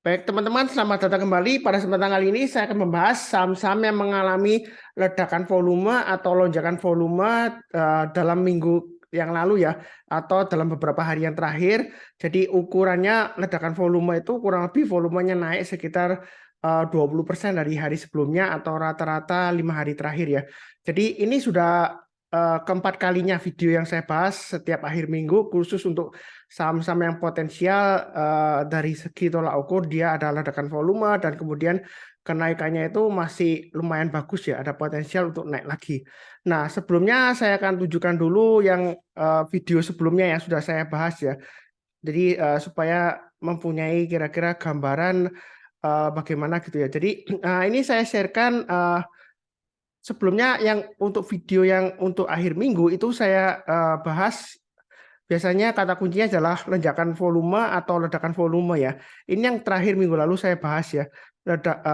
Baik, teman-teman, selamat datang kembali. Pada kesempatan kali ini saya akan membahas saham-saham yang mengalami ledakan volume atau lonjakan volume dalam minggu yang lalu ya, atau dalam beberapa hari yang terakhir. Jadi ukurannya ledakan volume itu kurang lebih volumenya naik sekitar 20% dari hari sebelumnya atau rata-rata 5 hari terakhir ya. Jadi ini sudah keempat kalinya video yang saya bahas setiap akhir minggu khusus untuk saham-saham yang potensial dari segi tolak ukur dia ada ledakan volume dan kemudian kenaikannya itu masih lumayan bagus ya, ada potensial untuk naik lagi. Nah, sebelumnya saya akan tunjukkan dulu yang video sebelumnya yang sudah saya bahas ya. Jadi supaya mempunyai kira-kira gambaran bagaimana gitu ya. Jadi ini saya sharekan sebelumnya yang untuk video yang untuk akhir minggu itu saya bahas. Biasanya kata kuncinya adalah lonjakan volume atau ledakan volume ya. Ini yang terakhir minggu lalu saya bahas ya.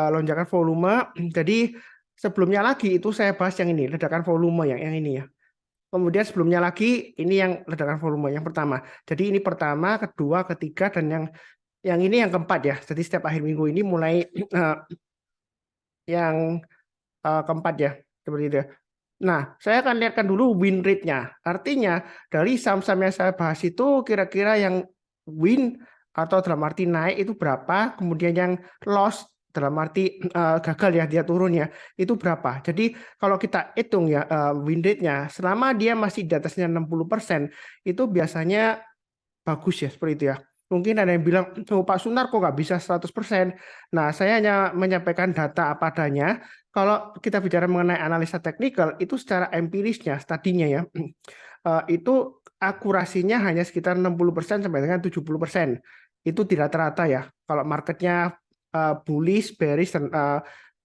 Lonjakan volume. Jadi sebelumnya lagi itu saya bahas yang ini, ledakan volume yang ini ya. Kemudian sebelumnya lagi ini yang ledakan volume yang pertama. Jadi ini pertama, kedua, ketiga dan yang ini yang keempat ya. Jadi setiap akhir minggu ini mulai yang keempat ya. Seperti itu ya. Nah, saya akan lihatkan dulu win rate-nya. Artinya, dari saham-saham yang saya bahas itu kira-kira yang win atau dalam arti naik itu berapa, kemudian yang loss dalam arti gagal ya, dia turun ya, itu berapa. Jadi, kalau kita hitung ya win rate-nya, selama dia masih di atasnya 60%, itu biasanya bagus ya, seperti itu ya. Mungkin ada yang bilang, oh, Pak Sunar kok nggak bisa 100%. Nah, saya hanya menyampaikan data apa adanya. Kalau kita bicara mengenai analisa teknikal, itu secara empirisnya, tadinya ya, itu akurasinya hanya sekitar 60% sampai dengan 70%. Itu di rata-rata ya. Kalau marketnya bullish, bearish, dan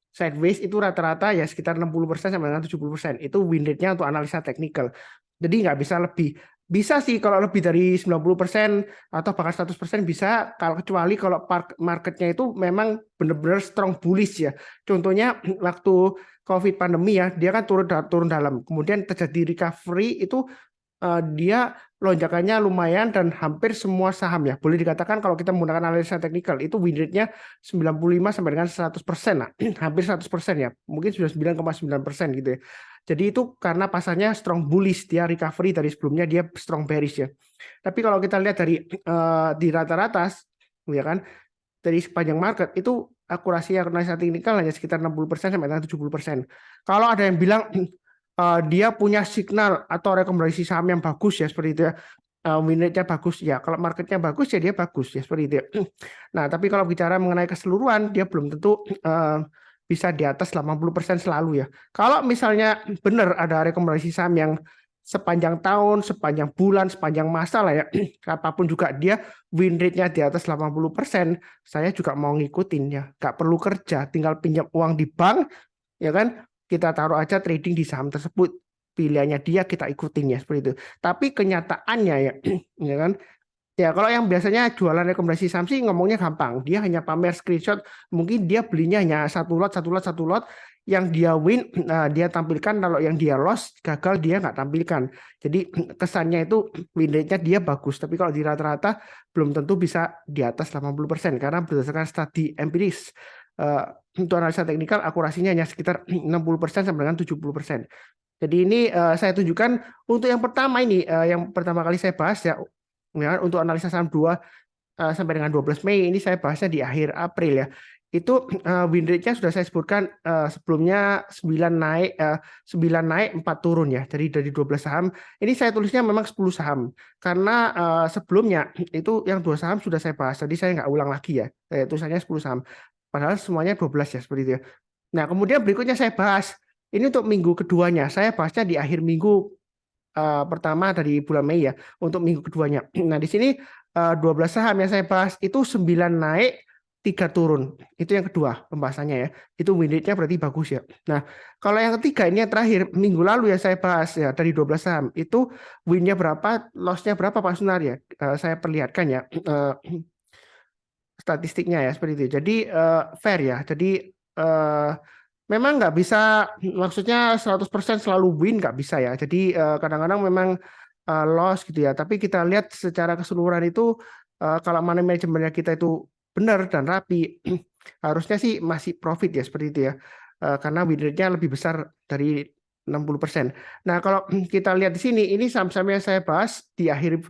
sideways itu rata-rata ya sekitar 60% sampai dengan 70%. Itu win rate-nya untuk analisa teknikal. Jadi nggak bisa lebih. Bisa sih kalau lebih dari 90% atau bahkan 100% bisa, kalau kecuali kalau marketnya itu memang benar-benar strong bullish ya. Contohnya waktu COVID pandemi ya, dia kan turun dalam. Kemudian terjadi recovery itu dia lonjakannya lumayan dan hampir semua saham ya. Boleh dikatakan kalau kita menggunakan analisa teknikal itu win rate-nya 95 sampai dengan 100% lah. Hampir 100% ya. Mungkin sudah 9,9% gitu ya. Jadi itu karena pasarnya strong bullish, dia recovery dari sebelumnya dia strong bearish ya. Tapi kalau kita lihat dari di rata-rata ya kan, dari sepanjang market itu akurasi analisa teknikal hanya sekitar 60% sampai dengan 70%. Kalau ada yang bilang dia punya signal atau rekomendasi saham yang bagus ya seperti itu ya, win rate-nya bagus ya, kalau marketnya bagus ya dia bagus ya seperti itu ya. Nah, tapi kalau bicara mengenai keseluruhan dia belum tentu bisa di atas 80% selalu ya. Kalau misalnya benar ada rekomendasi saham yang sepanjang tahun, sepanjang bulan, sepanjang masa lah ya, apapun juga dia win rate-nya di atas 80%, saya juga mau ngikutin ya. Nggak perlu kerja, tinggal pinjam uang di bank, ya kan? Kita taruh aja trading di saham tersebut. Pilihannya dia kita ikutin ya seperti itu. Tapi kenyataannya ya, ya kan? Ya kalau yang biasanya jualan rekomendasi saham sih ngomongnya gampang. Dia hanya pamer screenshot. Mungkin dia belinya hanya satu lot, satu lot, satu lot. Yang dia win, dia tampilkan. Kalau yang dia loss, gagal dia nggak tampilkan. Jadi kesannya itu win rate-nya dia bagus. Tapi kalau di rata-rata belum tentu bisa di atas 80%. Karena berdasarkan studi empiris. Untuk analisa teknikal akurasinya hanya sekitar 60% sampai dengan 70%. Jadi ini saya tunjukkan untuk yang pertama ini, yang pertama kali saya bahas ya, untuk analisa saham 2 sampai dengan 12 Mei ini saya bahasnya di akhir April ya. Itu win rate-nya sudah saya sebutkan sebelumnya 9 naik, 9 naik 4 turun ya. Jadi dari 12 saham. Ini saya tulisnya memang 10 saham. Karena sebelumnya itu yang 2 saham sudah saya bahas. Jadi saya nggak ulang lagi ya. Tulisannya 10 saham. Padahal semuanya 12 ya seperti itu ya. Nah, kemudian berikutnya saya bahas. Ini untuk minggu keduanya. Saya bahasnya di akhir minggu pertama dari bulan Mei ya. Untuk minggu keduanya. Nah, di sini 12 saham yang saya bahas itu 9 naik, 3 turun. Itu yang kedua pembahasannya ya. Itu win rate-nya berarti bagus ya. Nah, kalau yang ketiga ini yang terakhir minggu lalu ya saya bahas ya dari 12 saham. Itu win-nya berapa, loss-nya berapa Pak Sunar ya. Saya perlihatkan ya. Statistiknya ya seperti itu. Jadi fair ya. Jadi memang nggak bisa, maksudnya 100% selalu win nggak bisa ya. Jadi kadang-kadang memang loss gitu ya. Tapi kita lihat secara keseluruhan itu kalau money manajemennya kita itu benar dan rapi, harusnya sih masih profit ya seperti itu ya. Karena win rate-nya lebih besar dari 60%. Nah, kalau kita lihat di sini, ini saham-saham yang saya bahas di akhir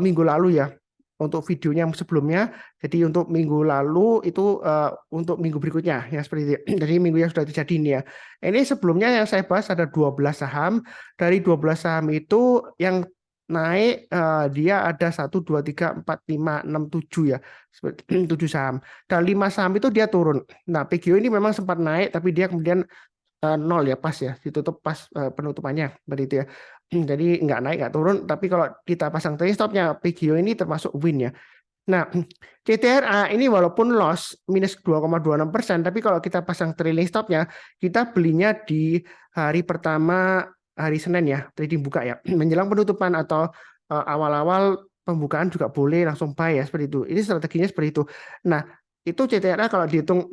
minggu lalu ya. Untuk videonya yang sebelumnya, jadi untuk minggu lalu itu untuk minggu berikutnya ya seperti itu. Jadi minggu yang sudah terjadi ini ya. Ini sebelumnya yang saya bahas ada 12 saham. Dari 12 saham itu yang naik dia ada 1, 2, 3, 4, 5, 6, 7 ya. 7 saham. Dan 5 saham itu dia turun. Nah, PGO ini memang sempat naik tapi dia kemudian nol ya, pas ya, ditutup pas penutupannya seperti itu ya. Jadi nggak naik nggak turun, tapi kalau kita pasang trailing stopnya PGO ini termasuk win ya. Nah, CTRA ini walaupun loss minus 2,26%, tapi kalau kita pasang trailing stopnya, kita belinya di hari pertama hari Senin ya, trading buka ya, menjelang penutupan atau awal-awal pembukaan juga boleh langsung buy ya seperti itu. Ini strateginya seperti itu. Nah, itu CTRA kalau dihitung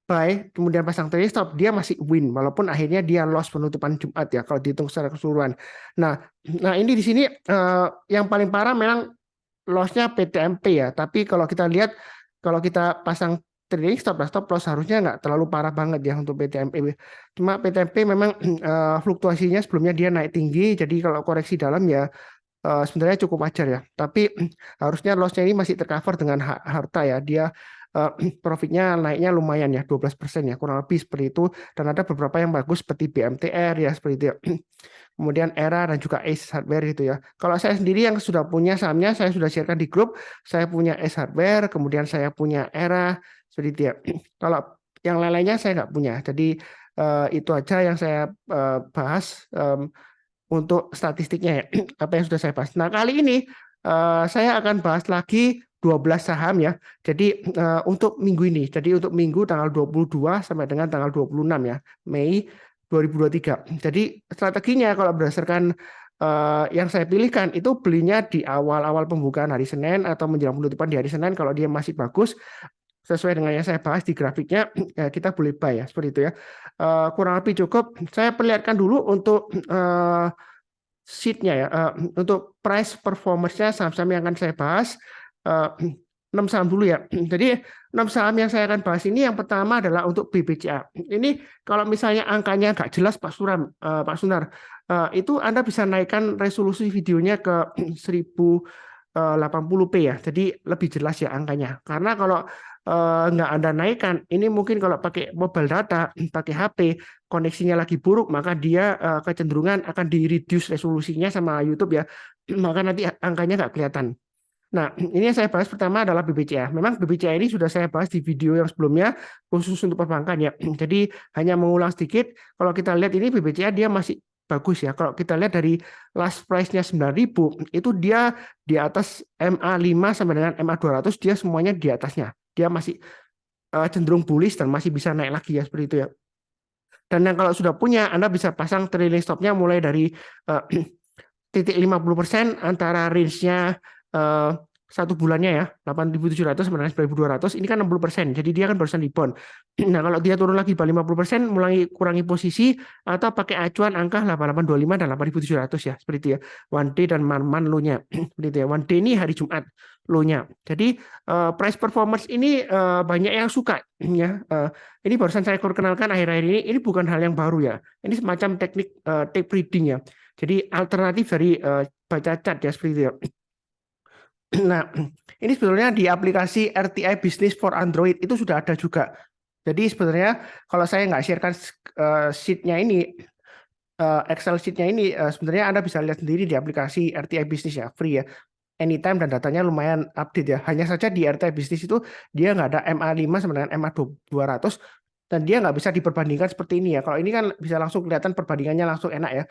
buy kemudian pasang trailing stop dia masih win walaupun akhirnya dia loss penutupan Jumat ya kalau dihitung secara keseluruhan. Nah ini di sini yang paling parah memang loss-nya PTMP ya. Tapi kalau kita lihat kalau kita pasang trailing stop loss harusnya nggak terlalu parah banget ya untuk PTMP. Cuma PTMP memang fluktuasinya sebelumnya dia naik tinggi jadi kalau koreksi dalam ya sebenarnya cukup wajar ya. Tapi harusnya loss-nya ini masih tercover dengan harta ya. Dia profitnya naiknya lumayan ya 12% ya kurang lebih seperti itu dan ada beberapa yang bagus seperti BMTR ya seperti itu ya. Kemudian Era dan juga Ace Hardware gitu ya. Kalau saya sendiri yang sudah punya sahamnya saya sudah sharekan di grup, saya punya Ace Hardware, kemudian saya punya Era seperti itu ya. Kalau yang lain-lainnya saya nggak punya. Jadi itu aja yang saya bahas untuk statistiknya ya. Apa yang sudah saya bahas. Nah, kali ini saya akan bahas lagi 12 saham ya. Jadi untuk minggu ini, jadi untuk minggu tanggal 22 sampai dengan tanggal 26 ya, Mei 2023. Jadi strateginya kalau berdasarkan yang saya pilihkan itu belinya di awal-awal pembukaan hari Senin atau menjelang penutupan di hari Senin kalau dia masih bagus sesuai dengan yang saya bahas di grafiknya ya kita boleh buy ya seperti itu ya. Kurang lebih cukup. Saya perlihatkan dulu untuk sheet-nya ya. Untuk price performance-nya saham-saham yang akan saya bahas 6 saham dulu ya. Jadi 6 saham yang saya akan bahas ini yang pertama adalah untuk BBCA. Ini kalau misalnya angkanya nggak jelas Pak Sunar, itu Anda bisa naikkan resolusi videonya ke 1080p ya. Jadi lebih jelas ya angkanya. Karena kalau nggak Anda naikkan, ini mungkin kalau pakai mobile data, pakai HP, koneksinya lagi buruk, maka dia kecenderungan akan di-reduce resolusinya sama YouTube ya. Maka nanti angkanya nggak kelihatan. Nah, ini yang saya bahas pertama adalah BBCA. Memang BBCA ini sudah saya bahas di video yang sebelumnya khusus untuk perbankan ya. Jadi hanya mengulang sedikit. Kalau kita lihat ini BBCA dia masih bagus ya. Kalau kita lihat dari last price-nya 9.000 itu dia di atas MA5 sampai dengan MA200 dia semuanya di atasnya. Dia masih cenderung bullish dan masih bisa naik lagi ya seperti itu ya. Dan yang kalau sudah punya Anda bisa pasang trailing stop-nya mulai dari titik 50% antara range-nya 1 bulannya ya 8.700 sampai 9.200 ini kan 60%. Jadi dia kan barusan rebound. Nah, kalau dia turun lagi 50% mulai kurangi posisi atau pakai acuan angka 8825 dan 8.700 ya seperti itu ya. One day dan man low-nya. Seperti itu ya. One day ini hari Jumat low-nya. Jadi price performance ini banyak yang suka ya. Ini barusan saya kenalkan akhir-akhir ini bukan hal yang baru ya. Ini semacam teknik tape reading ya. Jadi alternatif dari baca chart ya seperti itu ya. Nah, ini sebenarnya di aplikasi RTI Business for Android itu sudah ada juga. Jadi sebenarnya kalau saya nggak sharekan sheet-nya ini, Excel sheet-nya ini, sebenarnya Anda bisa lihat sendiri di aplikasi RTI Business ya, free ya. Anytime dan datanya lumayan update ya. Hanya saja di RTI Business itu dia nggak ada MA5 sama dengan MA200 dan dia nggak bisa diperbandingkan seperti ini ya. Kalau ini kan bisa langsung kelihatan perbandingannya langsung enak ya.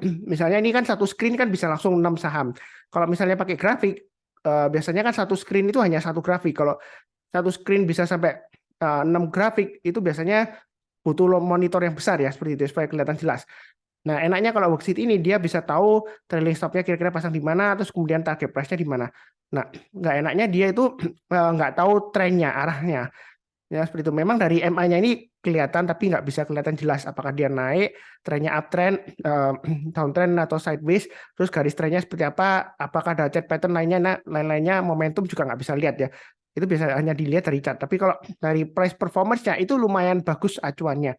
Misalnya ini kan satu screen kan bisa langsung 6 saham. Kalau misalnya pakai grafik, biasanya kan satu screen itu hanya satu grafik. Kalau satu screen bisa sampai 6 grafik, itu biasanya butuh monitor yang besar ya, seperti itu supaya kelihatan jelas. Nah, enaknya kalau worksheet ini dia bisa tahu trailing stop-nya kira-kira pasang di mana, terus kemudian target price-nya di mana. Nah, nggak enaknya dia itu nggak tahu trennya, arahnya. Ya, seperti itu. Memang dari MA-nya ini kelihatan tapi nggak bisa kelihatan jelas apakah dia naik, trennya uptrend, downtrend atau sideways, terus garis trennya seperti apa, apakah ada chart pattern lainnya, nah, lain-lainnya momentum juga nggak bisa lihat ya. Itu biasa hanya dilihat dari chart. Tapi kalau dari price performance-nya itu lumayan bagus acuannya.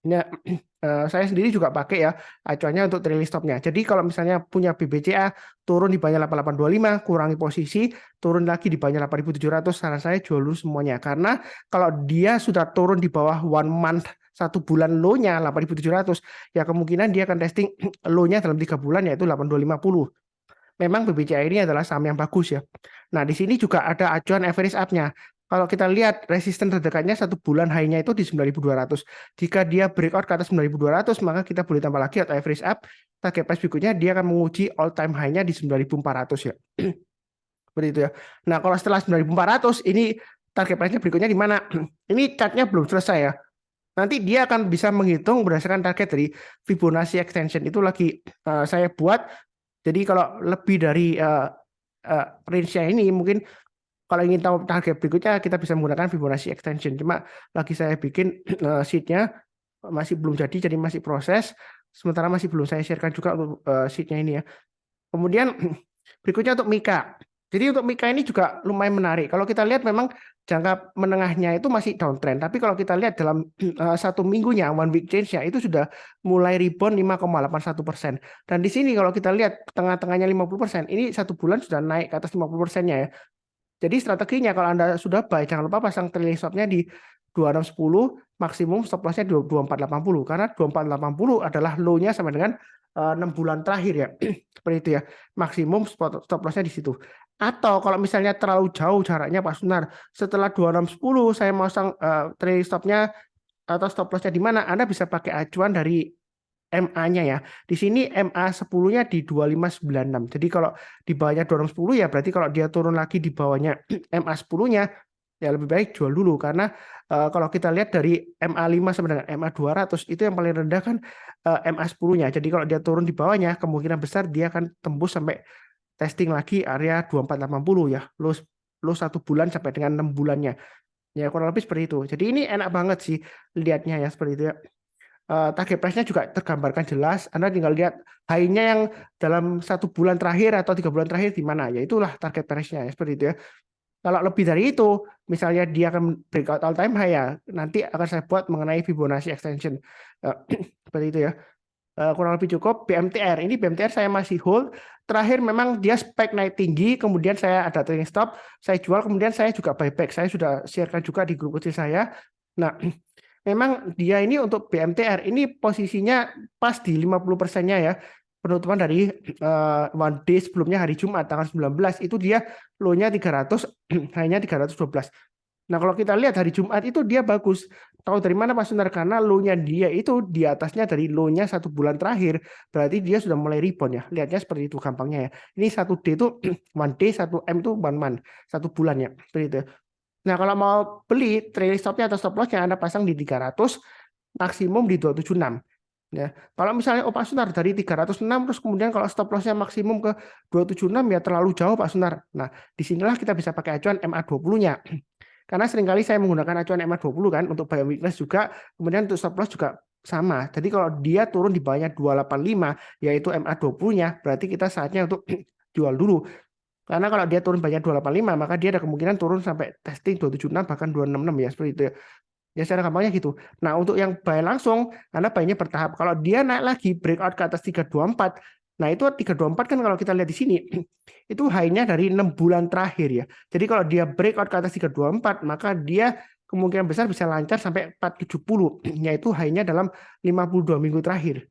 Ini, saya sendiri juga pakai ya acuannya untuk trailing stop-nya. Jadi kalau misalnya punya BBCA turun di bawahnya 8825, kurangi posisi, turun lagi di bawahnya 8700, saran saya jual dulu semuanya. Karena kalau dia sudah turun di bawah 1 month, 1 bulan low-nya 8700, ya kemungkinan dia akan testing low-nya dalam 3 bulan yaitu 8250. Memang BBCA ini adalah saham yang bagus ya. Nah, di sini juga ada acuan average up-nya. Kalau kita lihat resisten terdekatnya 1 bulan high-nya itu di 9.200. Jika dia breakout ke atas 9.200, maka kita boleh tambah lagi atau average up. Target price berikutnya dia akan menguji all time high-nya di 9.400 ya. Seperti itu ya. Nah, kalau setelah 9.400 ini target price-nya berikutnya di mana? Ini chart-nya belum selesai ya. Nanti dia akan bisa menghitung berdasarkan target dari Fibonacci extension. Itu lagi saya buat. Jadi kalau lebih dari range-nya ini mungkin kalau ingin tahu target berikutnya kita bisa menggunakan Fibonacci extension. Cuma lagi saya bikin sheet-nya masih belum jadi masih proses. Sementara masih belum saya sharekan juga untuk sheet-nya ini ya. Kemudian berikutnya untuk Mika. Jadi untuk Mika ini juga lumayan menarik. Kalau kita lihat memang jangka menengahnya itu masih downtrend. Tapi kalau kita lihat dalam 1 minggunya, 1 week change-nya itu sudah mulai rebound 5,81%. Dan di sini kalau kita lihat tengah-tengahnya 50%, ini 1 bulan sudah naik ke atas 50%-nya ya. Jadi strateginya kalau Anda sudah buy, jangan lupa pasang trailing stop-nya di 2610, maksimum stop loss-nya di 2480. Karena 2480 adalah low-nya sama dengan 6 bulan terakhir ya. Seperti itu ya. Maksimum stop loss-nya di situ. Atau kalau misalnya terlalu jauh jaraknya Pak Sunar, setelah 2610 saya masang trailing stop-nya atau stop loss-nya di mana, Anda bisa pakai acuan dari MA-nya ya. Di sini MA 10-nya di 2596. Jadi kalau di bawahnya 210 ya berarti kalau dia turun lagi di bawahnya MA 10-nya ya lebih baik jual dulu karena kalau kita lihat dari MA 5 sama dengan MA 200 itu yang paling rendah kan MA 10-nya. Jadi kalau dia turun di bawahnya kemungkinan besar dia akan tembus sampai testing lagi area 2480 ya. Low 1 bulan sampai dengan 6 bulannya. Ya kurang lebih seperti itu. Jadi ini enak banget sih lihatnya ya seperti itu ya. Target price-nya juga tergambarkan jelas. Anda tinggal lihat high-nya yang dalam 1 bulan terakhir atau 3 bulan terakhir di mana. Ya itulah target price-nya ya, seperti itu ya. Kalau lebih dari itu, misalnya dia akan breakout all time high ya, nanti akan saya buat mengenai Fibonacci extension. Seperti itu ya. Kurang lebih cukup. BMTR, ini BMTR saya masih hold. Terakhir memang dia spike naik tinggi, kemudian saya ada trailing stop, saya jual, kemudian saya juga buyback. Saya sudah sharekan juga di grup kecil saya. Nah, memang dia ini untuk BMTR ini posisinya pas di 50%-nya ya. Penutupan dari one day sebelumnya hari Jumat tanggal 19 itu dia low-nya 300, high-nya 312. Nah, kalau kita lihat hari Jumat itu dia bagus. Tahu dari mana Pak Sunar? Karena low-nya dia itu di atasnya dari low-nya 1 bulan terakhir. Berarti dia sudah mulai rebound ya. Lihatnya seperti itu gampangnya ya. Ini 1D itu 1D, 1M itu 1 month, 1 bulan ya. Seperti itu. Nah, kalau mau beli trailing stop-nya atau stop loss-nya Anda pasang di 300, maksimum di 276. Ya. Kalau misalnya Pak Sunar dari 306 terus kemudian kalau stop loss-nya maksimum ke 276 ya terlalu jauh Pak Sunar. Nah, disinilah kita bisa pakai acuan MA20-nya. Karena seringkali saya menggunakan acuan MA20 kan untuk buy weakness juga, kemudian untuk stop loss juga sama. Jadi kalau dia turun di bawahnya 285 yaitu MA20-nya, berarti kita saatnya untuk jual dulu. Karena kalau dia turun banyak 285, maka dia ada kemungkinan turun sampai testing 276 bahkan 266 ya seperti itu ya. Ya secara gampangnya gitu. Nah, untuk yang buy langsung, Anda buy-nya bertahap. Kalau dia naik lagi breakout ke atas 324, nah itu 324 kan kalau kita lihat di sini itu high-nya dari 6 bulan terakhir ya. Jadi kalau dia breakout ke atas 324, maka dia kemungkinan besar bisa lancar sampai 470, yaitu high-nya dalam 52 minggu terakhir.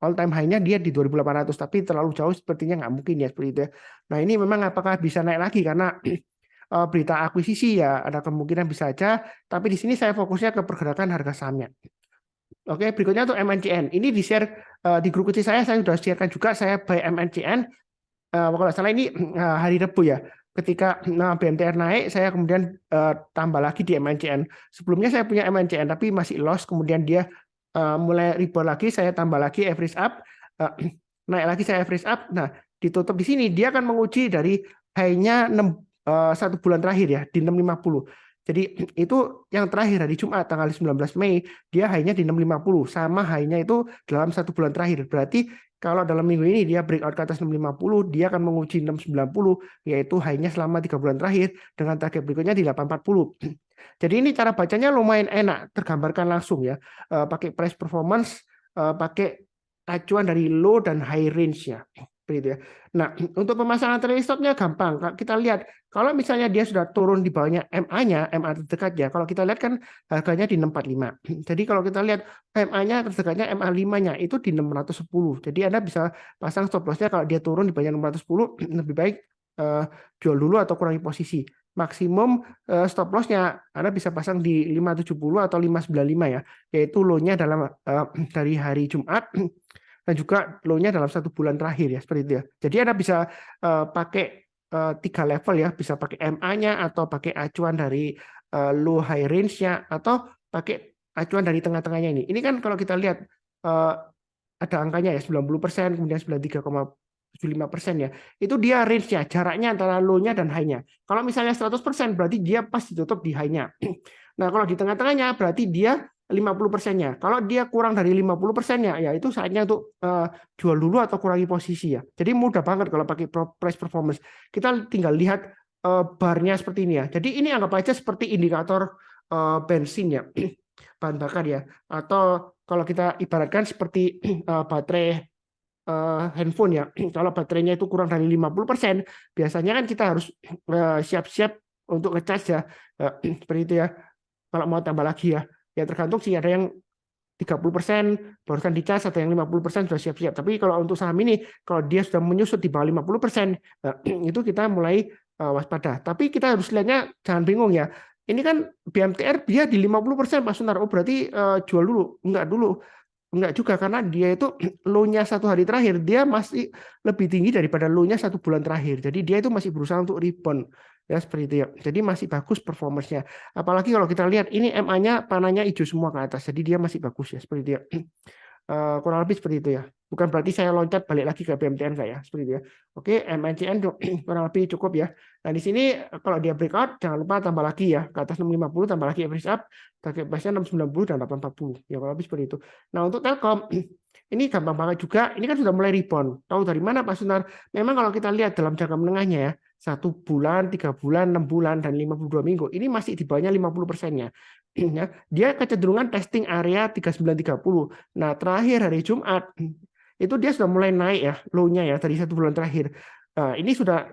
All time high-nya dia di 2.800, tapi terlalu jauh sepertinya nggak mungkin ya seperti itu ya. Nah ini memang apakah bisa naik lagi karena berita akuisisi ya ada kemungkinan bisa aja, tapi di sini saya fokusnya ke pergerakan harga sahamnya. Oke, berikutnya untuk MNCN. Ini di-share di grup kecil saya sudah sharekan juga, saya buy MNCN. Kalau salah ini hari Rabu ya. Ketika BMTR naik, saya kemudian tambah lagi di MNCN. Sebelumnya saya punya MNCN, tapi masih loss, kemudian dia mulai rebound lagi, saya tambah lagi average up, naik lagi saya average up. Nah, ditutup di sini dia akan menguji dari high-nya 1 bulan terakhir ya di 650. Jadi itu yang terakhir hari Jumat tanggal 19 Mei, dia high-nya di 650, sama high-nya itu dalam 1 bulan terakhir. Berarti kalau dalam minggu ini dia breakout ke atas 650, dia akan menguji 690, yaitu high-nya selama 3 bulan terakhir, dengan target berikutnya di 840. Jadi ini cara bacanya lumayan enak, tergambarkan langsung ya. Pakai price performance, pakai acuan dari low dan high range-nya. Begitu ya. Nah, untuk pemasangan trailing stop-nya gampang. Kita lihat, kalau misalnya dia sudah turun di bawahnya MA-nya, MA terdekatnya, kalau kita lihat kan harganya di 645. Jadi kalau kita lihat MA-nya terdekatnya, MA 5-nya itu di 610. Jadi Anda bisa pasang stop loss-nya kalau dia turun di bawahnya 610, lebih baik jual dulu atau kurangi posisi. Maksimum stop loss-nya Anda bisa pasang di 570 atau 595 ya, yaitu low-nya dalam dari hari Jumat dan juga low-nya dalam 1 bulan terakhir ya, seperti itu ya. Jadi Anda bisa pakai 3 level ya, bisa pakai MA-nya atau pakai acuan dari low high range-nya atau pakai acuan dari tengah-tengahnya ini. Ini kan kalau kita lihat ada angkanya ya 90%, kemudian 93,75% ya. Itu dia range-nya, jaraknya antara low-nya dan high-nya. Kalau misalnya 100% berarti dia pas ditutup di high-nya. Nah, kalau di tengah-tengahnya berarti dia 50%-nya. Kalau dia kurang dari 50%-nya, ya itu saatnya untuk jual dulu atau kurangi posisi ya. Jadi mudah banget kalau pakai price performance. Kita tinggal lihat barnya seperti ini ya. Jadi ini anggap aja seperti indikator bensin ya, bahan bakar ya. Atau kalau kita ibaratkan seperti baterai handphone ya. Kalau baterainya itu kurang dari 50%, biasanya kan kita harus siap-siap untuk ngecas ya. Seperti itu ya. Kalau mau tambah lagi ya. Ya tergantung sih, ada yang 30% barusan dicas, atau yang 50% sudah siap-siap. Tapi kalau untuk saham ini, kalau dia sudah menyusut di bawah 50%, itu kita mulai waspada. Tapi kita harus lihatnya, jangan bingung ya. Ini kan BMTR dia di 50% Pak Sunar. Oh berarti jual dulu. Enggak juga, karena dia itu low-nya 1 hari terakhir dia masih lebih tinggi daripada low-nya 1 bulan terakhir. Jadi dia itu masih berusaha untuk rebound ya, seperti itu ya. Jadi masih bagus performance-nya. Apalagi kalau kita lihat ini MA-nya panahnya hijau semua ke atas. Jadi dia masih bagus ya, seperti itu ya. Kurang lebih seperti itu ya. Bukan berarti saya loncat balik lagi ke BMTN enggak ya, seperti itu ya. Oke, MNCN kurang lebih cukup ya. Nah, di sini kalau dia breakout jangan lupa tambah lagi ya, ke atas 650 tambah lagi average up, target price-nya 690 dan 840. Ya kurang lebih seperti itu. Nah, untuk Telkom ini gampang banget juga. Ini kan sudah mulai rebound. Tahu dari mana Pak Sunar? Memang kalau kita lihat dalam jangka menengahnya ya, 1 bulan, 3 bulan, 6 bulan, dan 52 minggu, ini masih di bawahnya 50%-nya. Ya, dia kecenderungan testing area 3930. Nah, terakhir hari Jumat itu dia sudah mulai naik ya, low-nya ya dari 1 bulan terakhir. Ini sudah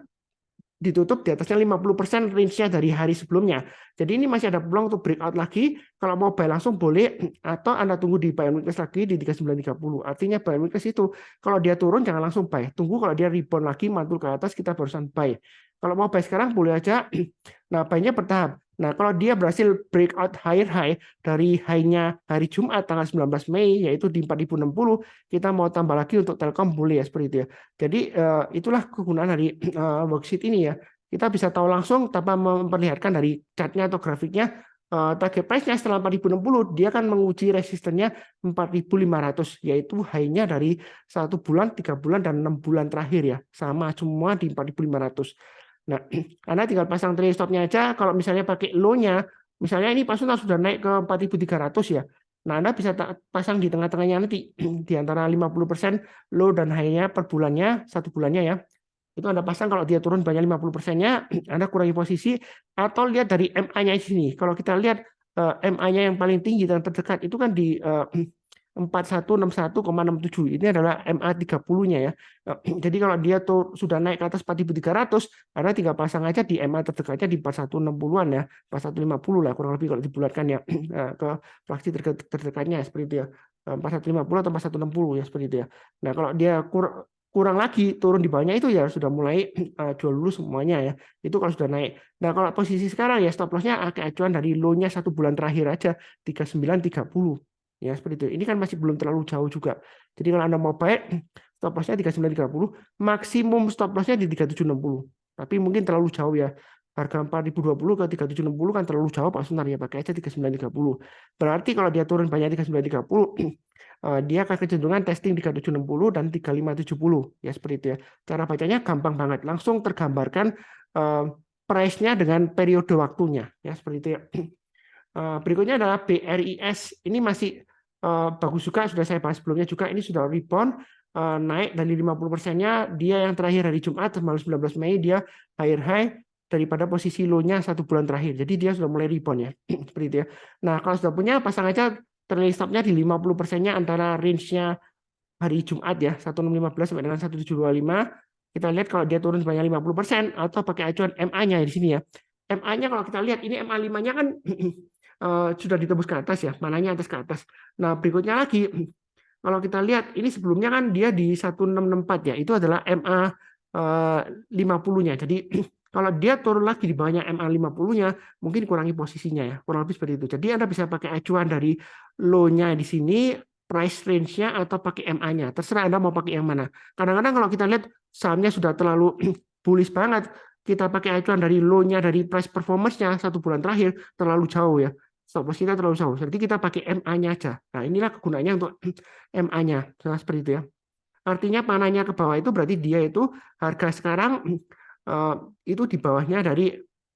ditutup di atasnya 50% range-nya dari hari sebelumnya. Jadi ini masih ada peluang untuk breakout lagi. Kalau mau buy langsung boleh, atau Anda tunggu di buy and weakness lagi di 3930. Artinya buy and weakness itu kalau dia turun jangan langsung buy. Tunggu kalau dia rebound lagi mantul ke atas, kita barusan buy. Kalau mau buy sekarang boleh aja. Nah, buy-nya bertahap. Nah, kalau dia berhasil breakout higher high dari high-nya hari Jumat tanggal 19 Mei yaitu di 4060, kita mau tambah lagi untuk Telkom boleh ya, seperti itu ya. Jadi itulah kegunaan dari worksheet ini ya. Kita bisa tahu langsung tanpa memperlihatkan dari chart-nya atau grafiknya. Target price-nya setelah 4060 dia akan menguji resistennya 4500, yaitu high-nya dari 1 bulan, 3 bulan, dan 6 bulan terakhir ya. Sama semua di 4500. Nah, Anda tinggal pasang trailing stop-nya aja. Kalau misalnya pakai low-nya, misalnya ini Pak Sunar sudah naik ke 4300 ya. Nah, Anda bisa pasang di tengah-tengahnya nanti di antara 50% low dan high-nya per bulannya, 1 bulannya ya. Itu Anda pasang, kalau dia turun banyak 50%-nya, Anda kurangi posisi, atau lihat dari MA-nya di sini. Kalau kita lihat MA-nya yang paling tinggi dan terdekat itu kan di 4161,67. Ini adalah MA 30-nya ya. Jadi kalau dia tuh sudah naik ke atas 4300, Anda tinggal pasang aja di MA terdekatnya di 4160-an ya, 4150 lah kurang lebih kalau dibulatkan ya, ke fraksi terdekatnya seperti itu ya. 4150 atau 4160 ya, seperti itu ya. Nah, kalau dia kurang lagi turun di bawahnya itu ya sudah mulai jual dulu semuanya ya. Itu kalau sudah naik. Nah, kalau posisi sekarang ya stop loss-nya acuan dari low-nya 1 bulan terakhir aja 3930. Ya, seperti itu. Ini kan masih belum terlalu jauh juga. Jadi kalau Anda mau buy, stop loss-nya 3930, maksimum stop loss-nya di 3760. Tapi mungkin terlalu jauh ya. Harga 4020 ke 3760 kan terlalu jauh Pak Sunar ya, pakai aja 3930. Berarti kalau dia turun banyak 3930, dia akan kecenderungan testing 3760 dan 3570 ya, seperti itu ya. Cara bacanya gampang banget, langsung tergambarkan price-nya dengan periode waktunya, ya seperti itu ya. Berikutnya adalah BRIS. Ini masih bagus juga, sudah saya bahas sebelumnya juga. Ini sudah rebound naik dari 50%-nya. Dia yang terakhir hari Jumat tanggal 19 Mei dia higher high daripada posisi low-nya 1 bulan terakhir. Jadi dia sudah mulai rebound ya. Seperti itu ya. Nah, kalau sudah punya, pasang aja trailing stop-nya di 50%-nya antara range-nya hari Jumat ya, 1615 sampai dengan 1725. Kita lihat kalau dia turun sebanyak 50% atau pakai acuan MA-nya di sini ya. MA-nya kalau kita lihat ini MA 5-nya kan sudah ditembus ke atas ya, mananya atas ke atas. Nah, berikutnya lagi kalau kita lihat ini sebelumnya kan dia di 1664 ya, itu adalah MA 50-nya. Jadi kalau dia turun lagi di bawahnya MA 50-nya, mungkin kurangi posisinya ya, kurang lebih seperti itu. Jadi Anda bisa pakai acuan dari low-nya di sini, price range-nya atau pakai MA-nya. Terserah Anda mau pakai yang mana. Kadang-kadang kalau kita lihat sahamnya sudah terlalu bullish banget, kita pakai acuan dari low-nya dari price performance-nya 1 bulan terakhir terlalu jauh ya. Stop loss kita terlalu jauh. Jadi kita pakai MA-nya aja. Nah, inilah kegunaannya untuk MA-nya. Nah, seperti itu ya. Artinya panahnya ke bawah itu berarti dia itu harga sekarang itu di bawahnya dari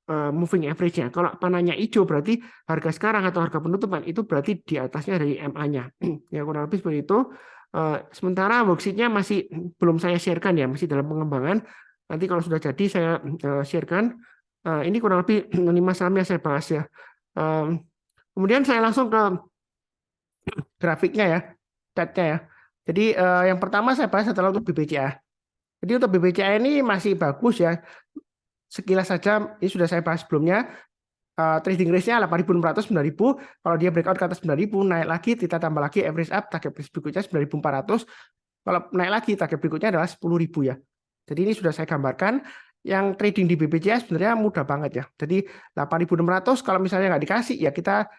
moving average-nya. Kalau panahnya hijau berarti harga sekarang atau harga penutupan itu berarti di atasnya dari MA-nya. Ya kurang lebih seperti itu. Sementara worksheet-nya masih belum saya sharekan ya, masih dalam pengembangan. Nanti kalau sudah jadi saya sharekan. Ini kurang lebih 5 saham yang saya bahas ya. Kemudian saya langsung ke grafiknya ya, chartnya ya. Jadi yang pertama saya bahas adalah untuk BBCA. Jadi untuk BBCA ini masih bagus ya. Sekilas saja ini sudah saya bahas sebelumnya. Trading range-nya 8.600 9.000. Kalau dia breakout ke atas 9.000 naik lagi, kita tambah lagi average up, target berikutnya 9.400. Kalau naik lagi target berikutnya adalah 10.000 ya. Jadi ini sudah saya gambarkan. Yang trading di BBCA sebenarnya mudah banget ya. Jadi 8.600 kalau misalnya nggak dikasih ya kita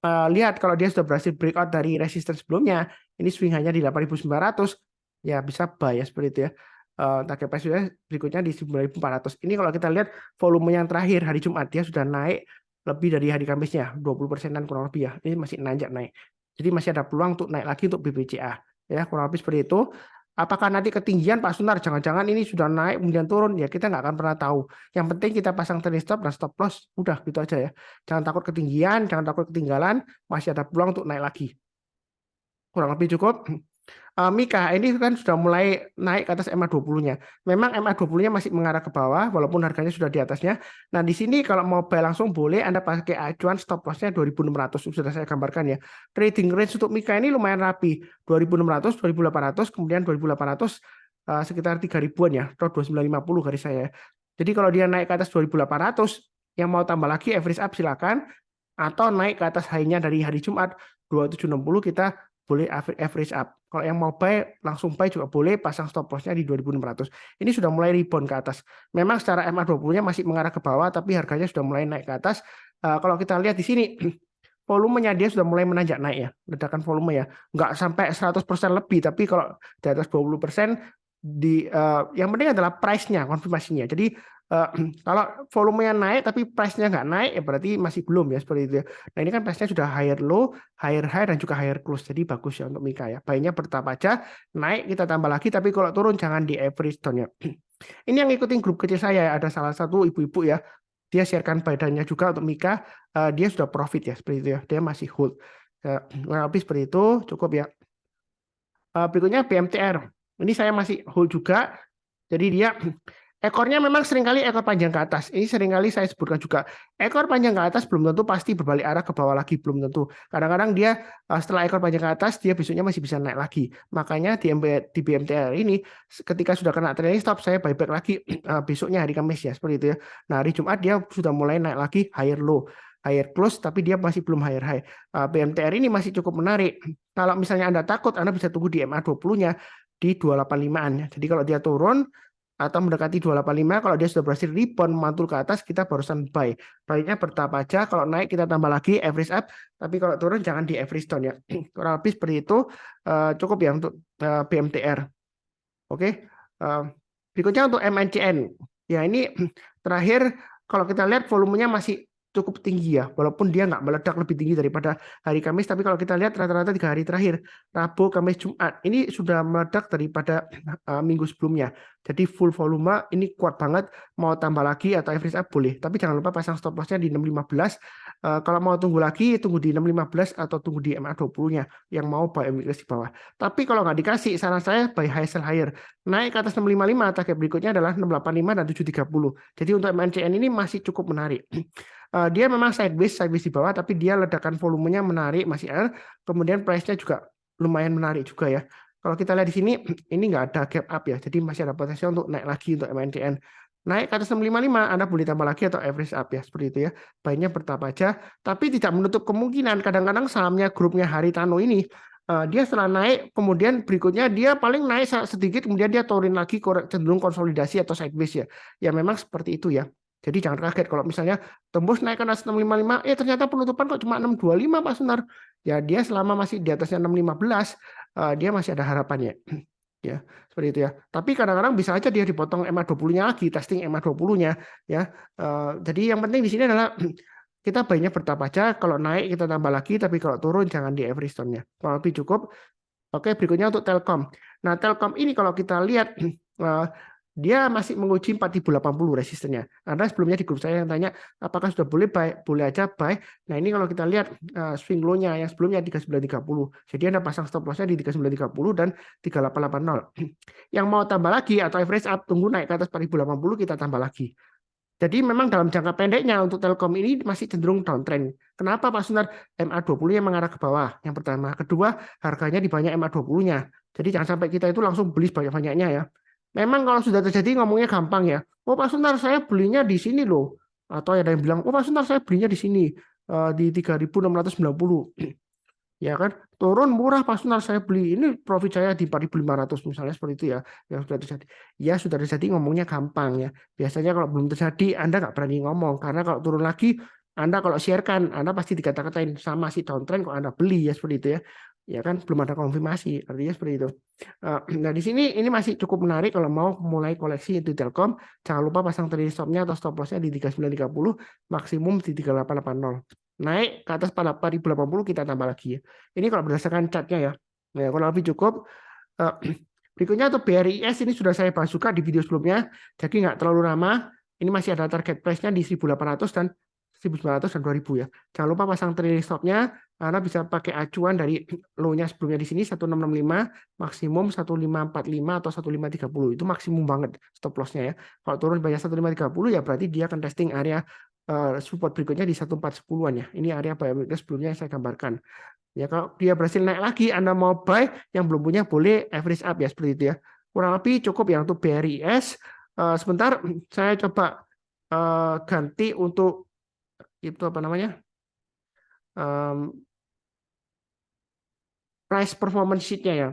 lihat kalau dia sudah berhasil breakout dari resistance sebelumnya, ini swing hanya di 8.900, ya bisa buy ya seperti itu ya. Target price berikutnya di 9.400. Ini kalau kita lihat volume yang terakhir hari Jumat dia sudah naik lebih dari hari Kamisnya 20%-an kurang lebih ya. Ini masih nanjak naik. Jadi masih ada peluang untuk naik lagi untuk BBCA ya kurang lebih seperti itu. Apakah nanti ketinggian Pak Sunar? Jangan-jangan ini sudah naik kemudian turun ya kita nggak akan pernah tahu. Yang penting kita pasang trailing stop dan stop loss udah gitu aja ya. Jangan takut ketinggian, jangan takut ketinggalan, masih ada peluang untuk naik lagi. Kurang lebih cukup. Mika ini kan sudah mulai naik ke atas MA20-nya. Memang MA20-nya masih mengarah ke bawah walaupun harganya sudah di atasnya. Nah, di sini kalau mau buy langsung boleh Anda pakai acuan stop loss-nya 2.600 sudah saya gambarkan ya. Trading range untuk Mika ini lumayan rapi. 2.600, 2.800, kemudian 2.800 sekitar 3.000-an ya, atau 2.950 garis saya. Jadi kalau dia naik ke atas 2.800 yang mau tambah lagi average up silakan atau naik ke atas high-nya dari hari Jumat 2760 kita boleh average up. Kalau yang mau buy langsung buy juga boleh, pasang stop loss-nya di 2.600. Ini sudah mulai rebound ke atas. Memang secara MA20-nya masih mengarah ke bawah tapi harganya sudah mulai naik ke atas. Kalau kita lihat di sini volumenya dia sudah mulai menanjak naik ya, ledakan volume ya. Nggak sampai 100% lebih, tapi kalau di atas 20% yang penting adalah price-nya, konfirmasinya. Jadi kalau volumenya naik tapi price-nya nggak naik ya berarti masih belum ya seperti itu ya. Nah ini kan price-nya sudah higher low, higher high dan juga higher close. Jadi bagus ya untuk Mika ya. Buy-nya bertahap aja, naik kita tambah lagi tapi kalau turun jangan di average down ya. Ini yang ngikutin grup kecil saya ada salah satu ibu-ibu ya. Dia sharekan buy-nya juga untuk Mika, dia sudah profit ya seperti itu ya. Dia masih hold. Habis seperti itu cukup ya. Berikutnya BMTR. Ini saya masih hold juga. Jadi dia ekornya memang seringkali ekor panjang ke atas. Ini seringkali saya sebutkan juga. Ekor panjang ke atas belum tentu pasti berbalik arah ke bawah lagi. Belum tentu. Kadang-kadang dia setelah ekor panjang ke atas, dia besoknya masih bisa naik lagi. Makanya di BMTR ini, ketika sudah kena trailing stop, saya buyback lagi besoknya hari Kamis ya. Seperti itu ya. Nah hari Jumat dia sudah mulai naik lagi higher low. Higher close, tapi dia masih belum higher high. BMTR ini masih cukup menarik. Kalau misalnya Anda takut, Anda bisa tunggu di MA20-nya di 285-an. Jadi kalau dia turun, atau mendekati 285, kalau dia sudah berhasil rebound mantul ke atas kita barusan buy. Buy-nya bertahap aja, kalau naik kita tambah lagi average up, tapi kalau turun jangan di average down ya. Kurang lebih seperti itu cukup ya untuk BMTR. Oke. Berikutnya untuk MNCN. Ya ini terakhir kalau kita lihat volumenya masih cukup tinggi ya, walaupun dia nggak meledak lebih tinggi daripada hari Kamis, tapi kalau kita lihat rata-rata 3 hari terakhir, Rabu, Kamis, Jumat, ini sudah meledak daripada minggu sebelumnya. Jadi full volume ini kuat banget, mau tambah lagi atau average up boleh, tapi jangan lupa pasang stop lossnya di 615. Kalau mau tunggu lagi, tunggu di 615 atau tunggu di MA20-nya yang mau buy weakness di bawah. Tapi kalau nggak dikasih, saran saya buy high sell higher. Naik ke atas 655, target berikutnya adalah 685 dan 730. Jadi untuk MNCN ini masih cukup menarik. Dia memang sideways di bawah, tapi dia ledakan volumenya menarik, masih ada. Kemudian price-nya juga lumayan menarik juga ya. Kalau kita lihat di sini, ini nggak ada gap up ya, jadi masih ada potensi untuk naik lagi untuk MNCN. Naik ke atas 655, Anda boleh tambah lagi atau average up ya, seperti itu ya. Baiknya bertahap aja, tapi tidak menutup kemungkinan kadang-kadang sahamnya grupnya Haritano ini, dia setelah naik, kemudian berikutnya dia paling naik sedikit, kemudian dia turun lagi cenderung konsolidasi atau sideways ya. Ya memang seperti itu ya. Jadi jangan kaget kalau misalnya tembus naik ke atas 655, ternyata penutupan kok cuma 625 Pak Sunar. Ya dia selama masih di atasnya 615, dia masih ada harapannya. Ya, seperti itu ya. Tapi kadang-kadang bisa aja dia dipotong MA20-nya lagi, testing MA20-nya ya. Jadi yang penting di sini adalah kita baiknya bertahap aja, kalau naik kita tambah lagi, tapi kalau turun jangan di every stone-nya. Kalau lebih cukup. Oke, berikutnya untuk Telkom. Nah, Telkom ini kalau kita lihat dia masih menguji 4080 resistennya. Ada sebelumnya di grup saya yang tanya apakah sudah boleh buy, boleh aja buy. Nah, ini kalau kita lihat swing low-nya yang sebelumnya 3930. Jadi Anda pasang stop loss-nya di 3930 dan 3880. Yang mau tambah lagi atau average up tunggu naik ke atas 4080 kita tambah lagi. Jadi memang dalam jangka pendeknya untuk Telkom ini masih cenderung downtrend. Kenapa Pak Sunar? MA20 yang mengarah ke bawah. Yang pertama. Kedua, harganya di banyak MA20-nya. Jadi jangan sampai kita itu langsung beli banyak-banyaknya ya. Memang kalau sudah terjadi ngomongnya gampang ya. Oh Pak Sunar saya belinya di sini loh. Atau ada yang bilang, oh Pak Sunar saya belinya di sini. Di 3.690. Ya kan, turun murah Pak Sunar saya beli. Ini profit saya di 4.500 misalnya seperti itu ya. Yang sudah terjadi. Ya sudah terjadi ngomongnya gampang ya. Biasanya kalau belum terjadi Anda nggak berani ngomong. Karena kalau turun lagi, Anda kalau sharekan, Anda pasti dikata-katain sama si downtrend kok Anda beli ya seperti itu ya. Ya kan, belum ada konfirmasi. Artinya seperti itu. Nah di sini ini masih cukup menarik kalau mau mulai koleksi itu Telkom. Jangan lupa pasang trailing stop-nya atau stop loss-nya di 3930, maksimum di 3880. Naik ke atas 4080 kita tambah lagi ya. Ini kalau berdasarkan chartnya ya. Nah, kalau lebih cukup. Berikutnya untuk BRIS ini sudah saya bahas juga di video sebelumnya. Jadi nggak terlalu lama. Ini masih ada target price-nya di 1800 dan 1900 dan 2000 ya. Jangan lupa pasang trailing stop-nya. Anda bisa pakai acuan dari low-nya sebelumnya di sini 1665, maksimum 1545 atau 1530. Itu maksimum banget stop loss-nya ya. Kalau turun banyak 1530 ya berarti dia akan testing area support berikutnya di 1410-an ya. Ini area buy weakness sebelumnya yang saya gambarkan. Ya kalau dia berhasil naik lagi, Anda mau buy, yang belum punya boleh average up ya seperti itu ya. Kurang lebih cukup ya untuk BRIS. Sebentar saya coba ganti untuk itu apa namanya? Price performance sheet-nya ya.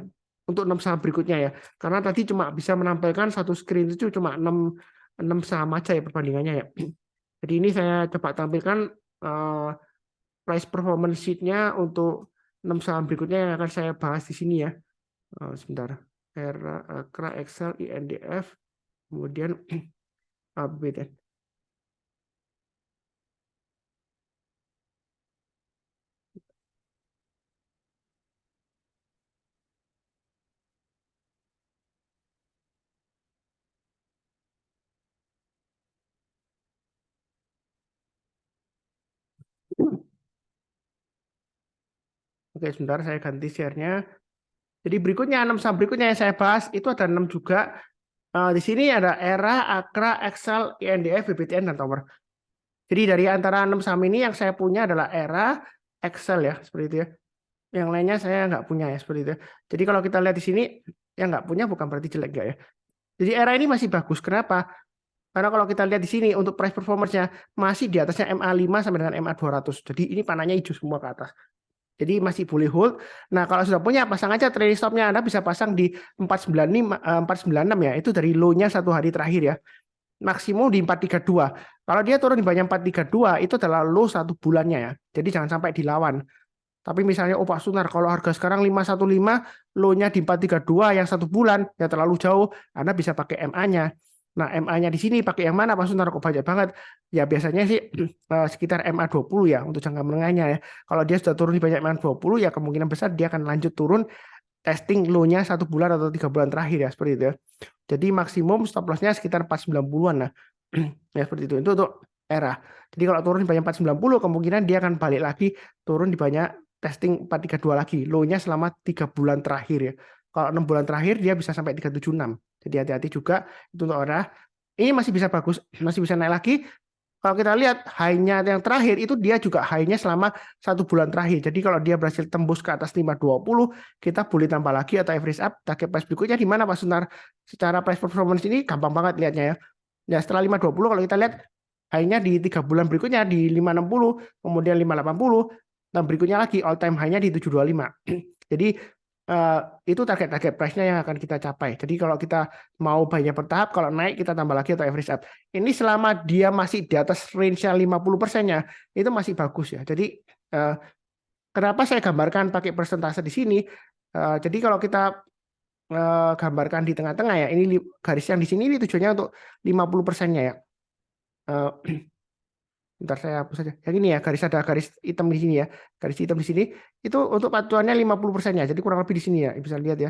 Untuk 6 saham berikutnya ya. Karena tadi cuma bisa menampilkan satu screen itu cuma 6 saham aja ya perbandingannya ya. Jadi ini saya coba tampilkan price performance sheet-nya untuk 6 saham berikutnya yang akan saya bahas di sini ya. Sebentar. ERA, AKRA, Excel, INDF, kemudian ABTN. Oke, sebentar saya ganti share-nya. Jadi berikutnya 6 saham berikutnya yang saya bahas itu ada 6 juga. Di sini ada ERA, AKRA, Excel, INDF, BBTN, dan Tower. Jadi dari antara 6 saham ini yang saya punya adalah ERA, Excel ya, seperti itu ya. Yang lainnya saya nggak punya ya, seperti itu ya. Jadi kalau kita lihat di sini, yang nggak punya bukan berarti jelek nggak ya. Jadi ERA ini masih bagus. Kenapa? Karena kalau kita lihat di sini untuk price performance-nya masih di atasnya MA5 sampai dengan MA200. Jadi ini panahnya hijau semua ke atas. Jadi masih boleh hold. Nah, kalau sudah punya pasang aja trailing stop-nya. Anda bisa pasang di 496 ya. Itu dari low-nya 1 hari terakhir ya. Maksimum di 432. Kalau dia turun di banyak 432 itu adalah low 1 bulannya ya. Jadi jangan sampai dilawan. Tapi misalnya Pak Sunar kalau harga sekarang 515, low-nya di 432 yang 1 bulan ya terlalu jauh. Anda bisa pakai MA-nya. Nah, MA-nya di sini pakai yang mana Pak Sunar? Kok banyak banget? Ya biasanya sih sekitar MA 20 ya untuk jangka menengahnya ya. Kalau dia sudah turun di banyak MA 20 ya kemungkinan besar dia akan lanjut turun testing low-nya 1 bulan atau 3 bulan terakhir ya seperti itu ya. Jadi maksimum stop loss-nya sekitar 490-an lah. Ya seperti itu. Itu untuk era. Jadi kalau turun di banyak 490 kemungkinan dia akan balik lagi turun di banyak testing 432 lagi. Low-nya selama 3 bulan terakhir ya. Kalau 6 bulan terakhir dia bisa sampai 376. Jadi hati-hati juga itu untuk era. Ini masih bisa bagus, masih bisa naik lagi. Kalau kita lihat high-nya yang terakhir itu dia juga high-nya selama 1 bulan terakhir. Jadi kalau dia berhasil tembus ke atas 520, kita boleh tambah lagi atau average up. Target price berikutnya di mana Pak Sunar? Secara price performance ini gampang banget lihatnya ya. Ya setelah 520 kalau kita lihat high-nya di 3 bulan berikutnya di 560, kemudian 580, dan berikutnya lagi all time high-nya di 725. Jadi itu target-target price-nya yang akan kita capai. Jadi kalau kita mau banyak bertahap, kalau naik kita tambah lagi atau average up. Ini selama dia masih di atas range-nya 50%-nya, itu masih bagus ya. Jadi kenapa saya gambarkan pakai persentase di sini? Jadi kalau kita gambarkan di tengah-tengah ya, ini garis yang di sini ini tujuannya untuk 50%-nya ya. Bentar saya hapus saja. Yang ini ya, ada garis hitam di sini ya. Garis hitam di sini itu untuk patuannya 50%-nya. Jadi kurang lebih di sini ya, bisa lihat ya.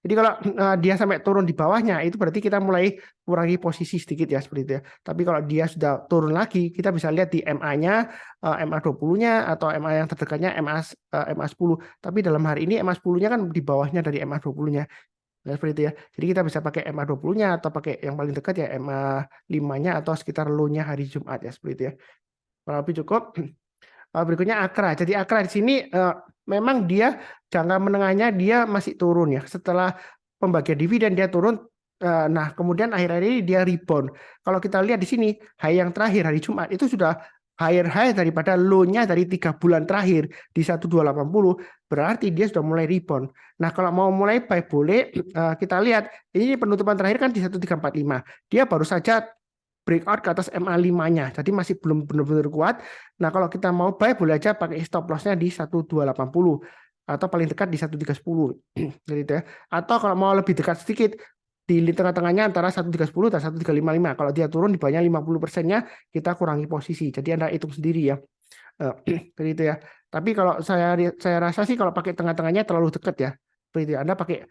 Jadi kalau dia sampai turun di bawahnya, itu berarti kita mulai kurangi posisi sedikit ya seperti itu ya. Tapi kalau dia sudah turun lagi, kita bisa lihat di MA-nya, MA 20-nya atau MA yang terdekatnya MA 10. Tapi dalam hari ini MA 10-nya kan di bawahnya dari MA 20-nya. Nah, seperti itu ya. Jadi kita bisa pakai MA 20-nya atau pakai yang paling dekat ya MA 5-nya atau sekitar low-nya hari Jumat ya seperti itu ya. Kalau lebih cukup. Berikutnya Akra. Jadi Akra di sini memang dia jangka menengahnya dia masih turun ya. Setelah pembagian dividen dia turun. Nah, kemudian akhir-akhir ini dia rebound. Kalau kita lihat di sini high yang terakhir hari Jumat itu sudah higher high daripada low-nya dari 3 bulan terakhir di 1280. Berarti dia sudah mulai rebound. Nah, kalau mau mulai buy boleh kita lihat ini penutupan terakhir kan di 1345. Dia baru saja breakout ke atas MA5-nya. Jadi masih belum benar-benar kuat. Nah, kalau kita mau buy boleh aja pakai stop loss-nya di 1280 atau paling dekat di 1310. Jadi itu ya. Atau kalau mau lebih dekat sedikit di tengah-tengahnya antara 1310 dan 1355. Kalau dia turun di banyak 50%-nya kita kurangi posisi. Jadi Anda hitung sendiri ya. Jadi itu ya. Tapi kalau saya rasa sih kalau pakai tengah-tengahnya terlalu dekat ya. Seperti itu. Anda pakai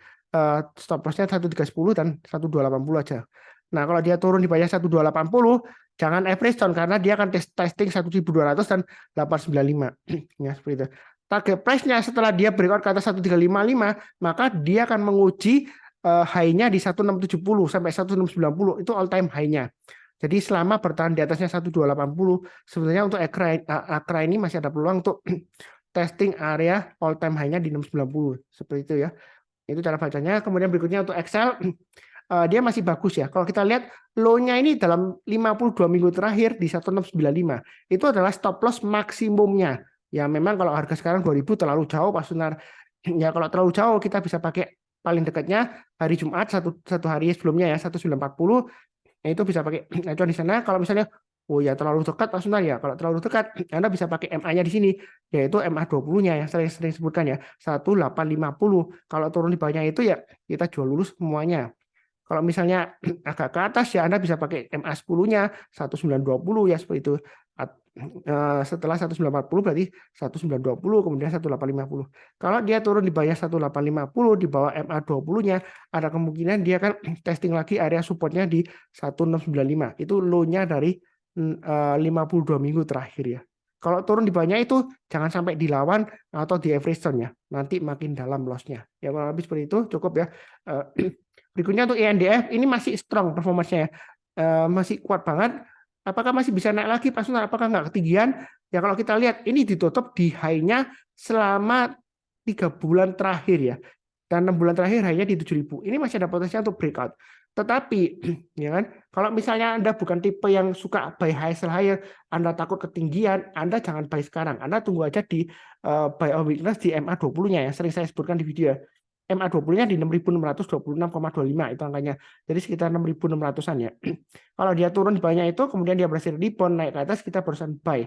stop loss-nya 1310 dan 1280 aja. Nah, kalau dia turun di bawah 1280, jangan average down karena dia akan testing 1200 dan 895. Ya, seperti itu. Target price-nya setelah dia breakout ke atas 1355, maka dia akan menguji high-nya di 1670 sampai 1690. Itu all time high-nya. Jadi selama bertahan di atasnya 1280, sebenarnya untuk Akra ini masih ada peluang untuk testing area all time high-nya di 690. Seperti itu ya. Itu cara bacanya. Kemudian berikutnya untuk Excel, dia masih bagus ya. Kalau kita lihat low-nya ini dalam 52 minggu terakhir di 1695, itu adalah stop loss maksimumnya. Ya memang kalau harga sekarang 2000 terlalu jauh Pak Sunar. Ya kalau terlalu jauh kita bisa pakai paling dekatnya hari Jumat satu hari sebelumnya ya 1940. Ya, itu bisa pakai acuan di sana. Kalau misalnya oh ya terlalu dekat Pak Sunar ya. Kalau terlalu dekat Anda bisa pakai MA-nya di sini yaitu MA 20-nya yang sering sebutkan ya 1850. Kalau turun di bawahnya itu ya kita jual lulus semuanya. Kalau misalnya agak ke atas ya Anda bisa pakai MA 10-nya 1920 ya seperti itu. Setelah 1940 berarti 1920 kemudian 1850. Kalau dia turun di bawah 1850 di bawah MA 20-nya ada kemungkinan dia akan testing lagi area supportnya di 1695. Itu low-nya dari 52 minggu terakhir ya. Kalau turun di bawahnya itu jangan sampai dilawan atau di average down ya. Nanti makin dalam loss-nya. Ya kalau habis seperti itu cukup ya. Berikutnya untuk INDF ini masih strong performanya ya. Masih kuat banget. Apakah masih bisa naik lagi Pak Sunar? Apakah nggak ketinggian? Ya kalau kita lihat ini ditutup di high-nya selama 3 bulan terakhir ya. Dan 6 bulan terakhir high-nya di 7.000. Ini masih ada potensi untuk breakout. Tetapi ya kan, kalau misalnya Anda bukan tipe yang suka buy high sell higher, Anda takut ketinggian, Anda jangan buy sekarang. Anda tunggu aja di buy on weakness di MA 20-nya yang sering saya sebutkan di video. MA 20-nya di 6.626,25 itu angkanya. Jadi sekitar 6.600-an ya. Kalau dia turun di bawahnya itu, kemudian dia berhasil rebound naik ke atas, kita barusan buy.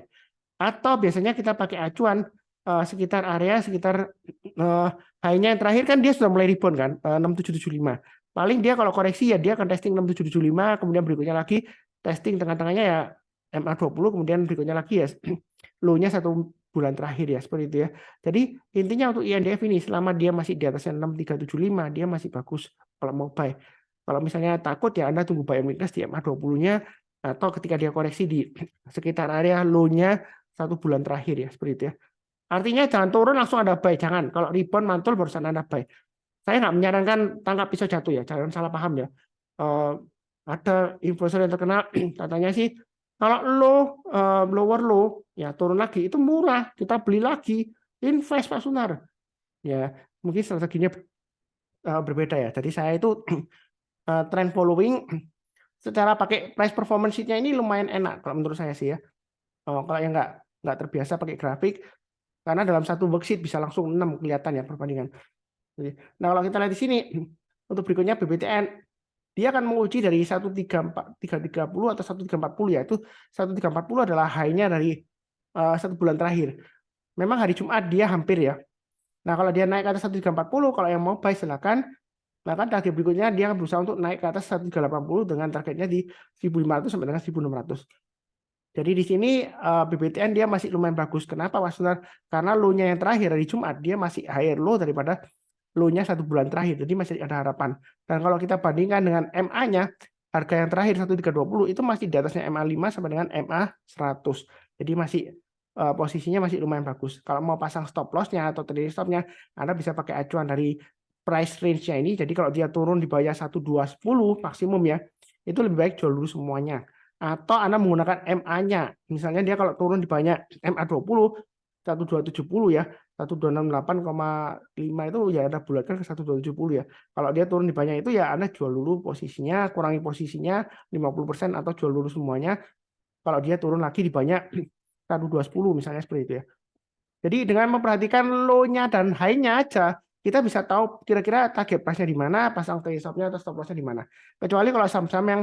Atau biasanya kita pakai acuan sekitar area, sekitar high-nya yang terakhir kan dia sudah mulai rebound kan, 6775. Paling dia kalau koreksi ya dia akan testing 6775, kemudian berikutnya lagi testing tengah-tengahnya ya MA20, kemudian berikutnya lagi ya low-nya 1 bulan terakhir ya, seperti itu ya. Jadi intinya untuk INDF ini selama dia masih di atasnya 6375 dia masih bagus kalau mau buy. Kalau misalnya takut ya Anda tunggu buy weakness di MA20-nya atau ketika dia koreksi di sekitar area low-nya 1 bulan terakhir ya, seperti itu ya. Artinya jangan turun langsung Anda buy, jangan. Kalau rebound mantul barusan Anda buy. Saya nggak menyarankan tangkap pisau jatuh ya, jangan salah paham ya. Ada influencer yang terkenal katanya sih kalau lower low ya turun lagi itu murah, kita beli lagi, invest Pak Sunar. Ya mungkin strateginya berbeda ya. Jadi saya itu trend following secara pakai price performance sheet-nya ini lumayan enak kalau menurut saya sih ya. Kalau yang nggak terbiasa pakai grafik, karena dalam satu worksheet bisa langsung 6 kelihatan ya perbandingan. Nah kalau kita lihat di sini untuk berikutnya BBTN dia akan menguji dari 1330 atau 1340 ya, itu 1340 adalah high-nya dari 1 bulan terakhir. Memang hari Jumat dia hampir ya. Nah kalau dia naik ke atas 1340, kalau yang mau buy silakan. Bahkan target berikutnya dia akan berusaha untuk naik ke atas 1380 dengan targetnya di 1500 sampai dengan 1600. Jadi di sini BBTN dia masih lumayan bagus. Kenapa Mas Sunar? Karena low-nya yang terakhir dari Jumat dia masih higher low daripada low-nya 1 bulan terakhir. Jadi masih ada harapan. Dan kalau kita bandingkan dengan MA-nya, harga yang terakhir 1320 itu masih di atasnya MA5 sampai dengan MA100. Jadi masih posisinya masih lumayan bagus. Kalau mau pasang stop loss-nya atau trading stop-nya, Anda bisa pakai acuan dari price range-nya ini. Jadi kalau dia turun di bawah 1210 maksimum ya, itu lebih baik jual dulu semuanya. Atau Anda menggunakan MA-nya. Misalnya dia kalau turun di banyak MA20 1270 ya, 1268,5 itu ya Anda bulatkan ke 1270 ya. Kalau dia turun di banyak itu ya Anda jual dulu posisinya, kurangi posisinya 50% atau jual dulu semuanya. Kalau dia turun lagi di banyak 1210 misalnya seperti itu ya. Jadi dengan memperhatikan low-nya dan high-nya aja, kita bisa tahu kira-kira target price-nya di mana, pasang trade stop-nya atau stop loss-nya di mana. Kecuali kalau saham-saham yang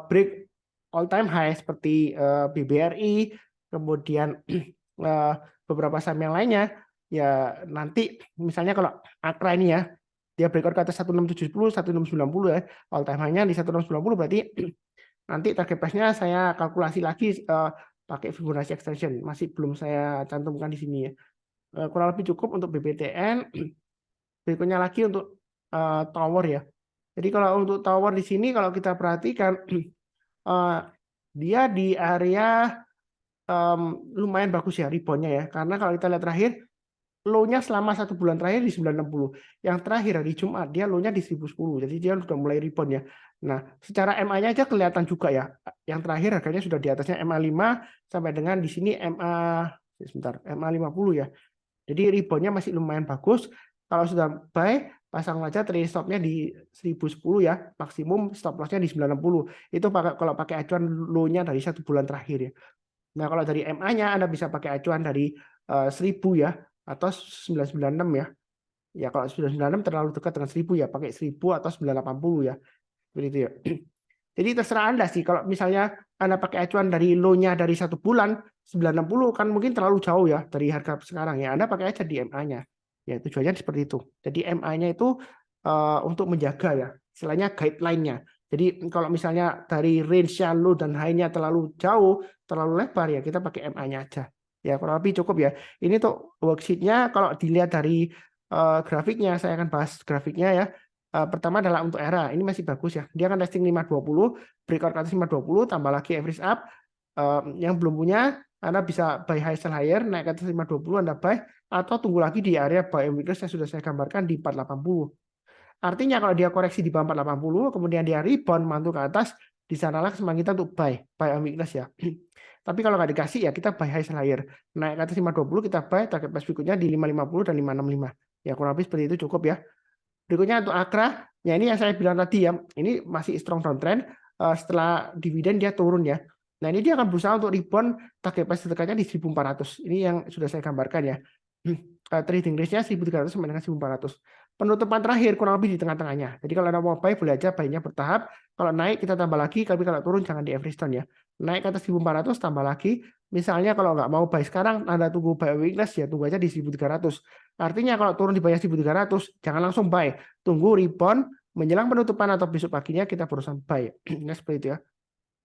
break all time high seperti BBRI, kemudian beberapa saham yang lainnya, ya nanti misalnya kalau Akra ini ya, dia breakout ke atas 1670, 1690 ya, all time high-nya di 1690 berarti nanti target price-nya saya kalkulasi lagi pakai Fibonacci extension, masih belum saya cantumkan di sini ya. Kurang lebih cukup untuk BBTN. Berikutnya lagi untuk tower ya. Jadi kalau untuk tower di sini kalau kita perhatikan dia di area lumayan bagus ya reboundnya ya. Karena kalau kita lihat terakhir low-nya selama 1 bulan terakhir di 960. Yang terakhir hari Jumat dia low-nya di 1010. Jadi dia sudah mulai rebound ya. Nah, secara MA-nya aja kelihatan juga ya. Yang terakhir harganya sudah di atasnya MA5 sampai dengan di sini MA50 ya. Jadi reboundnya masih lumayan bagus. Kalau sudah buy, pasang aja trade stop-nya di 1010 ya. Maksimum stop loss-nya di 960. Itu kalau pakai acuan low-nya dari 1 bulan terakhir ya. Nah, kalau dari MA-nya Anda bisa pakai acuan dari 1000 ya atau 996 ya. Ya kalau 996 terlalu dekat dengan 1000 ya, pakai 1000 atau 980 ya. Seperti itu ya. Jadi terserah Anda sih, kalau misalnya Anda pakai acuan dari low-nya dari 1 bulan, 960 kan mungkin terlalu jauh ya dari harga sekarang ya. Anda pakai aja di MA-nya. Ya tujuannya seperti itu. Jadi MA-nya itu untuk menjaga ya, istilahnya guideline-nya. Jadi kalau misalnya dari range-nya low dan high-nya terlalu jauh, terlalu lebar ya kita pakai MA-nya aja. Ya kurang lebih cukup ya. Ini tuh worksheet-nya kalau dilihat dari grafiknya, saya akan bahas grafiknya ya. Pertama adalah untuk era, ini masih bagus ya. Dia akan testing 520, breakout ke atas 520, tambah lagi average up. Yang belum punya, Anda bisa buy high sell higher, naik ke atas 520 Anda buy, atau tunggu lagi di area buy and weakness yang sudah saya gambarkan di 480. Artinya kalau dia koreksi di bawah 480, kemudian dia rebound mantul ke atas, di sanalah kesempatan kita untuk buy and weakness ya. Tapi kalau nggak dikasih ya kita buy high sell higher. Naik ke atas 520 kita buy, target price berikutnya di 550 dan 565. Ya kurang lebih seperti itu cukup ya. Berikutnya untuk Akra, ya ini yang saya bilang tadi ya, ini masih strong downtrend. Setelah dividen dia turun ya. Nah ini dia akan berusaha untuk rebound target price terdekatnya di 1400. Ini yang sudah saya gambarkan ya. Trading range-nya 1300 sampai dengan 1400. Penutupan terakhir kurang lebih di tengah-tengahnya. Jadi kalau Anda mau buy boleh aja buy-nya bertahap. Kalau naik kita tambah lagi, tapi kalau turun jangan di average down ya. Naik ke atas 1400 tambah lagi. Misalnya kalau nggak mau buy sekarang, Anda tunggu buy weakness ya tunggu aja di 1300. Artinya kalau turun di bawah 1300 jangan langsung buy. Tunggu rebound menjelang penutupan atau besok paginya kita berusaha buy. Nah, seperti itu ya.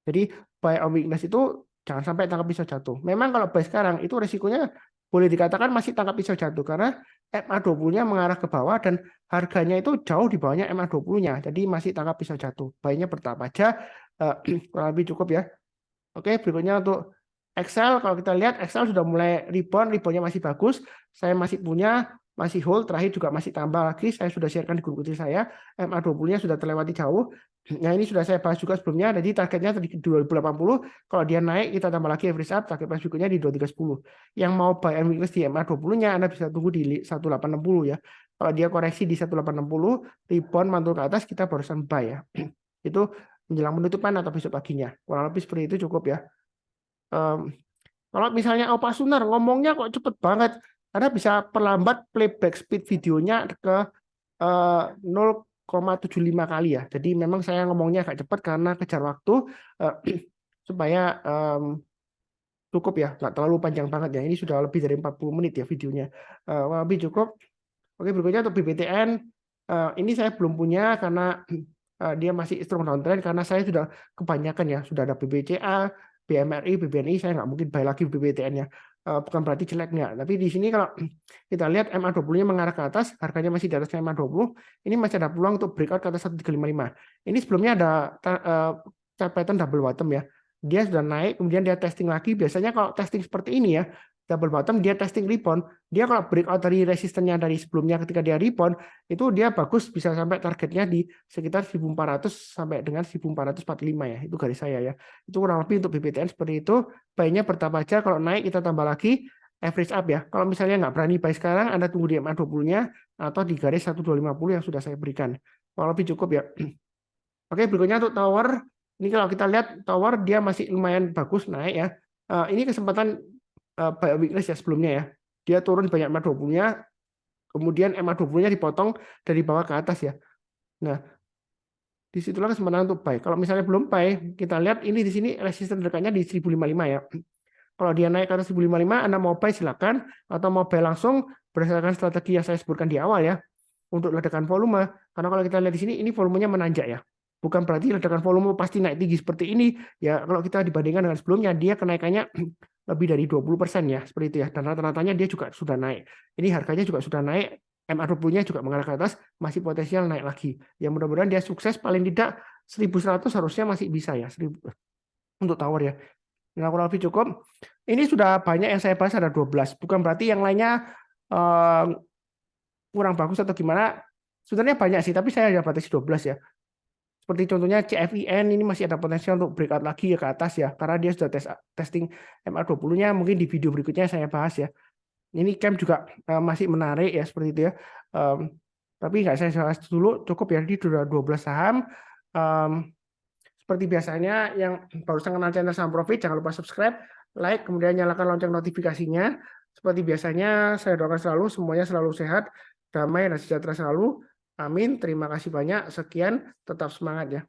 Jadi buy on weakness itu jangan sampai tangkap pisau jatuh. Memang kalau buy sekarang itu resikonya boleh dikatakan masih tangkap pisau jatuh karena MA20-nya mengarah ke bawah dan harganya itu jauh di bawahnya MA20-nya. Jadi masih tangkap pisau jatuh. Buy-nya bertahap aja, kurang lebih cukup ya. Oke, berikutnya untuk Excel. Kalau kita lihat Excel sudah mulai reboundnya masih bagus. Saya masih punya, masih hold, terakhir juga masih tambah lagi. Saya sudah sharekan di grup kecil saya. MA20-nya sudah terlewati jauh. Nah, ini sudah saya bahas juga sebelumnya. Jadi targetnya tadi 2080. Kalau dia naik, kita tambah lagi average up. Target price berikutnya di 2310. Yang mau buy and weakness di MA20-nya, Anda bisa tunggu di 1860 ya. Kalau dia koreksi di 1860, rebound mantul ke atas, kita barusan buy ya. Itu menjelang penutupan atau besok paginya. Kurang lebih seperti itu cukup ya. Kalau misalnya Opa Sunar ngomongnya kok cepet banget, Anda bisa perlambat playback speed videonya ke 0,75 kali ya. Jadi memang saya ngomongnya agak cepat karena kejar waktu supaya cukup ya, nggak terlalu panjang banget ya. Ini sudah lebih dari 40 menit ya videonya. Lebih cukup. Oke, berikutnya untuk BBTN. Ini saya belum punya karena dia masih strong downtrend karena saya sudah kebanyakan ya, sudah ada BBCA, BMRI, BBNI, saya nggak mungkin buy lagi BBTN-nya. Bukan berarti jeleknya, tapi di sini kalau kita lihat MA20-nya mengarah ke atas, harganya masih di atas MA20, ini masih ada peluang untuk breakout ke atas 1355. Ini sebelumnya ada chart pattern double bottom ya. Dia sudah naik, kemudian dia testing lagi. Biasanya kalau testing seperti ini ya, double bottom, dia testing rebound. Dia kalau breakout dari resistennya dari sebelumnya ketika dia rebound, itu dia bagus bisa sampai targetnya di sekitar 1400 sampai dengan 1445 ya. Itu garis saya ya. Itu kurang lebih untuk BBTN seperti itu. Buy-nya bertambah aja, kalau naik kita tambah lagi average up ya. Kalau misalnya nggak berani buy sekarang, Anda tunggu di MA20-nya atau di garis 1250 yang sudah saya berikan. Kalau lebih cukup ya. Oke, berikutnya untuk tower. Ini kalau kita lihat tower dia masih lumayan bagus naik ya. Ini kesempatan buy weakness ya sebelumnya ya. Dia turun banyak MA20-nya, kemudian MA20-nya dipotong dari bawah ke atas ya. Nah, disitulah kesempatan untuk buy. Kalau misalnya belum buy, kita lihat ini di sini resisten dekatnya di 1055 ya. Kalau dia naik ke atas 1055, Anda mau buy silakan, atau mau buy langsung berdasarkan strategi yang saya sebutkan di awal ya, untuk ledakan volume. Karena kalau kita lihat di sini, ini volumenya menanjak ya. Bukan berarti ledakan volume pasti naik tinggi seperti ini. Ya, kalau kita dibandingkan dengan sebelumnya, dia kenaikannya lebih dari 20% ya, seperti itu ya. Dan rata-ratanya dia juga sudah naik. Ini harganya juga sudah naik, MA20-nya juga mengarah ke atas, masih potensial naik lagi. Ya mudah-mudahan dia sukses, paling tidak 1100 harusnya masih bisa ya, 1000 untuk tower ya. Nah, kurang lebih cukup. Ini sudah banyak yang saya bahas, ada 12. Bukan berarti yang lainnya kurang bagus atau gimana. Sebenarnya banyak sih, tapi saya ada batasi 12 ya. Seperti contohnya CFIN ini masih ada potensial untuk breakout lagi ya ke atas ya, karena dia sudah testing MA20-nya, mungkin di video berikutnya saya bahas ya. Ini camp juga masih menarik ya seperti itu ya. Tapi nggak saya bahas dulu, cukup ya, di 12 saham. Seperti biasanya yang barusan kenal channel Saham Profit, jangan lupa subscribe, like, kemudian nyalakan lonceng notifikasinya. Seperti biasanya saya doakan selalu semuanya selalu sehat, damai dan sejahtera selalu. Amin. Terima kasih banyak. Sekian, tetap semangat ya.